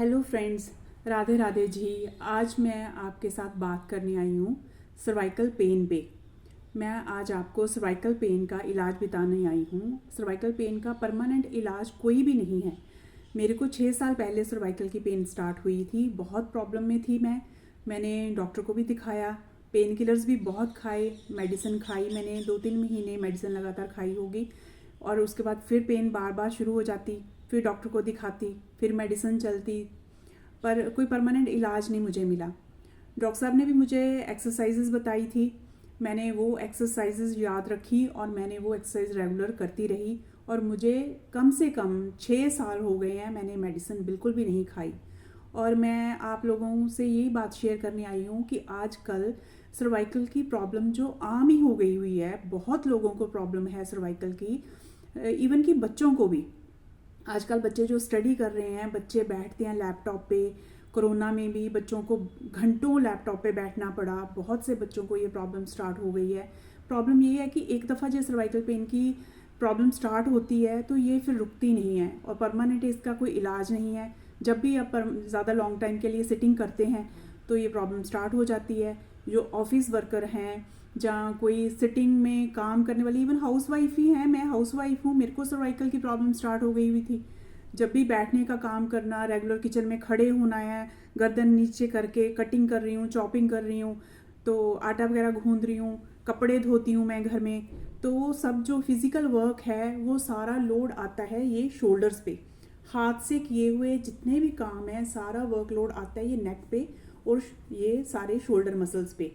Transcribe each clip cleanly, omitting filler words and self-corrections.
Hello friends, Radhe Radhe ji. आज मैं आपके साथ बात करने आई हूँ सर्वाइकल पेन पे। मैं आज आपको सर्वाइकल पेन का इलाज बताने आई हूँ। सर्वाइकल पेन का परमानेंट इलाज कोई भी नहीं है। मेरे को 6 साल पहले सर्वाइकल की पेन स्टार्ट हुई थी। बहुत प्रॉब्लम में थी मैंने डॉक्टर को भी दिखाया, पेन किलर्स भी बहुत खाए, मेडिसिन खाई मैंने 2-3 महीने मेडिसिन लगातार खाई होगी। और उसके बाद फिर पेन बार बार शुरू हो जाती, फिर डॉक्टर को दिखाती, फिर मेडिसिन चलती, पर कोई परमानेंट इलाज नहीं मुझे मिला। डॉक्टर साहब ने भी मुझे एक्सरसाइजेज बताई थी, मैंने वो एक्सरसाइजेज याद रखी और मैंने वो एक्सरसाइज रेगुलर करती रही। और मुझे कम से कम 6 साल हो गए हैं, मैंने मेडिसिन बिल्कुल भी नहीं खाई। और मैं आप लोगों से यही बात शेयर करने आई हूँ कि आजकल सर्वाइकल की प्रॉब्लम जो आम ही हो गई हुई है, बहुत लोगों को प्रॉब्लम है सर्वाइकल की, इवन कि बच्चों को भी। आजकल बच्चे जो स्टडी कर रहे हैं, बच्चे बैठते हैं लैपटॉप पे। कोरोना में भी बच्चों को घंटों लैपटॉप पे बैठना पड़ा। बहुत से बच्चों को ये प्रॉब्लम स्टार्ट हो गई है। प्रॉब्लम ये है कि एक दफ़ा जो सर्वाइकल पेन की प्रॉब्लम स्टार्ट होती है तो ये फिर रुकती नहीं है और परमानेंट इसका कोई इलाज नहीं है। जब भी आप ज़्यादा लॉन्ग टाइम के लिए सिटिंग करते हैं तो ये प्रॉब्लम स्टार्ट हो जाती है। जो ऑफिस वर्कर हैं, जहाँ कोई सिटिंग में काम करने वाली, इवन हाउस वाइफ ही हैं, मैं हाउस वाइफ हूँ, मेरे को सर्वाइकल की प्रॉब्लम स्टार्ट हो गई हुई थी। जब भी बैठने का काम करना, रेगुलर किचन में खड़े होना है, गर्दन नीचे करके कटिंग कर रही हूँ, चॉपिंग कर रही हूँ, तो आटा वगैरह गूंद रही हूँ, कपड़े धोती हूँ मैं घर में, तो वो सब जो फिजिकल वर्क है वो सारा लोड आता है ये शोल्डर्स पे। हाथ से किए हुए जितने भी काम है सारा वर्कलोड आता है ये नेक पे और ये सारे शोल्डर मसल्स पे।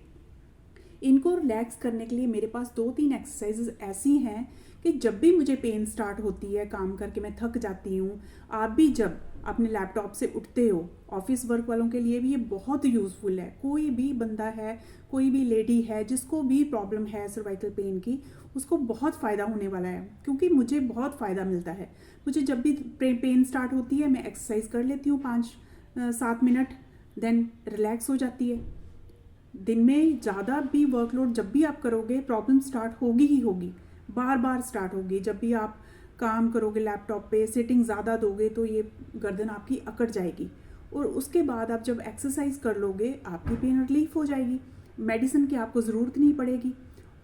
इनको रिलैक्स करने के लिए मेरे पास 2-3 एक्सरसाइजेज ऐसी हैं कि जब भी मुझे पेन स्टार्ट होती है, काम करके मैं थक जाती हूँ, आप भी जब अपने लैपटॉप से उठते हो, ऑफिस वर्क वालों के लिए भी ये बहुत यूज़फुल है। कोई भी बंदा है, कोई भी लेडी है जिसको भी प्रॉब्लम है सर्वाइकल पेन की, उसको बहुत फ़ायदा होने वाला है, क्योंकि मुझे बहुत फ़ायदा मिलता है। मुझे जब भी पेन स्टार्ट होती है मैं एक्सरसाइज कर लेती हूँ 5-7 मिनट, देन रिलैक्स हो जाती है। दिन में ज़्यादा भी वर्कलोड जब भी आप करोगे प्रॉब्लम स्टार्ट होगी ही होगी, बार बार स्टार्ट होगी। जब भी आप काम करोगे लैपटॉप पे, सिटिंग ज़्यादा दोगे तो ये गर्दन आपकी अकड़ जाएगी। और उसके बाद आप जब एक्सरसाइज कर लोगे आपकी पेन रिलीफ हो जाएगी, मेडिसिन की आपको ज़रूरत नहीं पड़ेगी।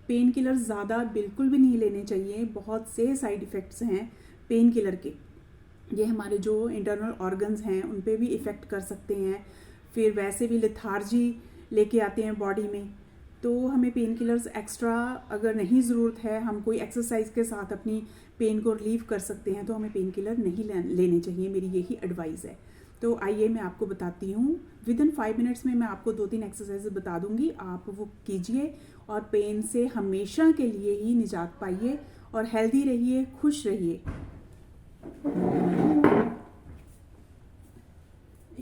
पेन किलर ज़्यादा बिल्कुल भी नहीं लेने चाहिए, बहुत से साइड इफ़ेक्ट्स हैं पेन किलर के। ये हमारे जो इंटरनल ऑर्गन्स हैं उन पे भी इफ़ेक्ट कर सकते हैं। फिर वैसे भी लेथार्जी लेके आते हैं बॉडी में, तो हमें पेन किलर्स एक्स्ट्रा अगर नहीं ज़रूरत है, हम कोई एक्सरसाइज के साथ अपनी पेन को रिलीव कर सकते हैं, तो हमें पेन किलर नहीं लेने चाहिए, मेरी यही एडवाइस है। तो आइए मैं आपको बताती हूँ, विद इन 5 मिनट्स में मैं आपको 2-3 एक्सरसाइज बताऊँगी, आप वो कीजिए और पेन से हमेशा के लिए ही निजात पाइए और हेल्दी रहिए, खुश रहिए।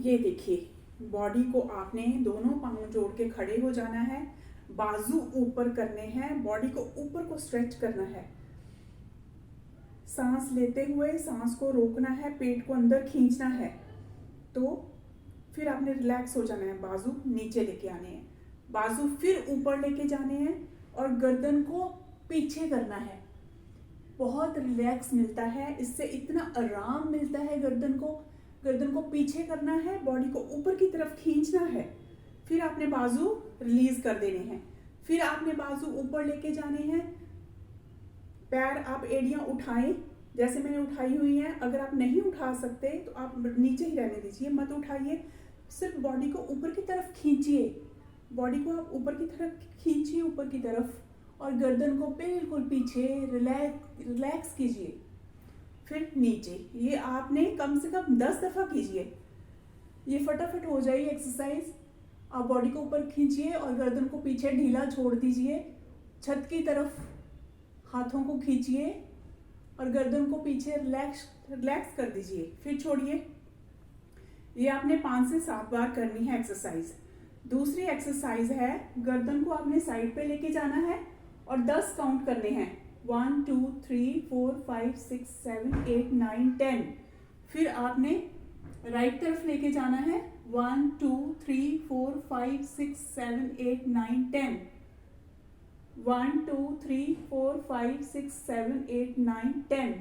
ये देखिए, बॉडी को आपने दोनों पाँव जोड़ के खड़े हो जाना है, बाजू ऊपर करने हैं, बॉडी को ऊपर को स्ट्रेच करना है। सांस लेते हुए सांस को रोकना है, पेट को अंदर खींचना है। तो फिर आपने रिलैक्स हो जाना है, बाजू नीचे लेके आने हैं, बाजू फिर ऊपर लेके जाने हैं और गर्दन को पीछे करना है। बहुत रिलैक्स मिलता है इससे, इतना आराम मिलता है गर्दन को पीछे करना है, बॉडी को ऊपर की तरफ खींचना है, फिर आपने बाजू रिलीज कर देने हैं, फिर आपने बाजू ऊपर लेके जाने हैं। पैर आप एड़ियां उठाएं जैसे मैंने उठाई हुई हैं। अगर आप नहीं उठा सकते तो आप नीचे ही रहने दीजिए, मत उठाइए, सिर्फ बॉडी को ऊपर की तरफ खींचिए। बॉडी को आप ऊपर की तरफ खींचिए, ऊपर की तरफ, और गर्दन को बिल्कुल पीछे रिलैक्स कीजिए। फिर नीचे, ये आपने कम से कम 10 दफ़ा कीजिए, ये फटाफट हो जाएगी एक्सरसाइज। आप बॉडी को ऊपर खींचिए और गर्दन को पीछे ढीला छोड़ दीजिए, छत की तरफ हाथों को खींचिए और गर्दन को पीछे रिलैक्स कर दीजिए, फिर छोड़िए। ये आपने 5 से 7 बार करनी है एक्सरसाइज। दूसरी एक्सरसाइज है, गर्दन को आपने साइड पे लेके जाना है और 10 काउंट करने हैं, 1 2 3 4 5 6 7 8 9 10। फिर आपने राइट तरफ लेके जाना है, 1 2 3 4 5 6 7 8 9 10, 1 2 3 4 5 6 7 8 9 10,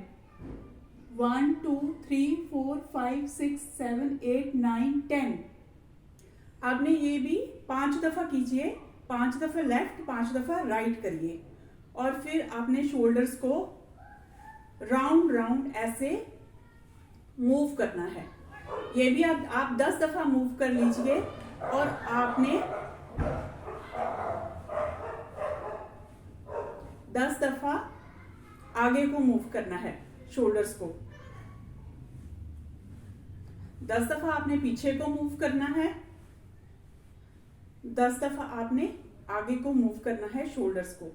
1 2 3 4 5 6 7 8 9 10। आपने ये भी 5 दफ़ा कीजिए, 5 दफ़ा लेफ्ट, 5 दफ़ा राइट करिए और फिर आपने शोल्डर्स को राउंड राउंड ऐसे मूव करना है। ये भी आप 10 दफ़ा मूव कर लीजिए और आपने 10 दफ़ा आगे को मूव करना है शोल्डर्स को। 10 दफ़ा आपने पीछे को मूव करना है, 10 दफ़ा आपने आगे को मूव करना है शोल्डर्स को।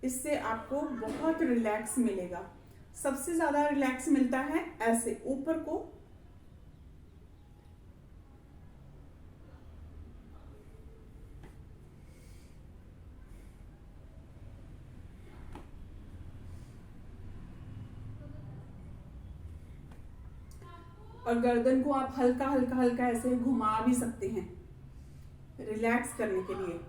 इससे आपको बहुत रिलैक्स मिलेगा। सबसे ज़्यादा रिलैक्स मिलता है ऐसे ऊपर को और गर्दन को आप हल्का हल्का हल्का ऐसे घुमा भी सकते हैं रिलैक्स करने के लिए।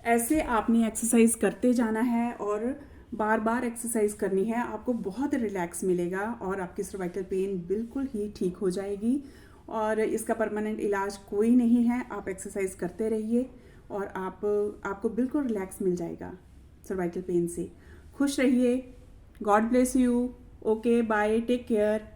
ऐसे आपने एक्सरसाइज करते जाना है और बार बार एक्सरसाइज करनी है। आपको बहुत रिलैक्स मिलेगा और आपकी सर्वाइकल पेन बिल्कुल ही ठीक हो जाएगी और इसका परमानेंट इलाज कोई नहीं है। आप एक्सरसाइज करते रहिए और आपको बिल्कुल रिलैक्स मिल जाएगा सर्वाइकल पेन से। खुश रहिए। God bless you. Okay, bye, take care.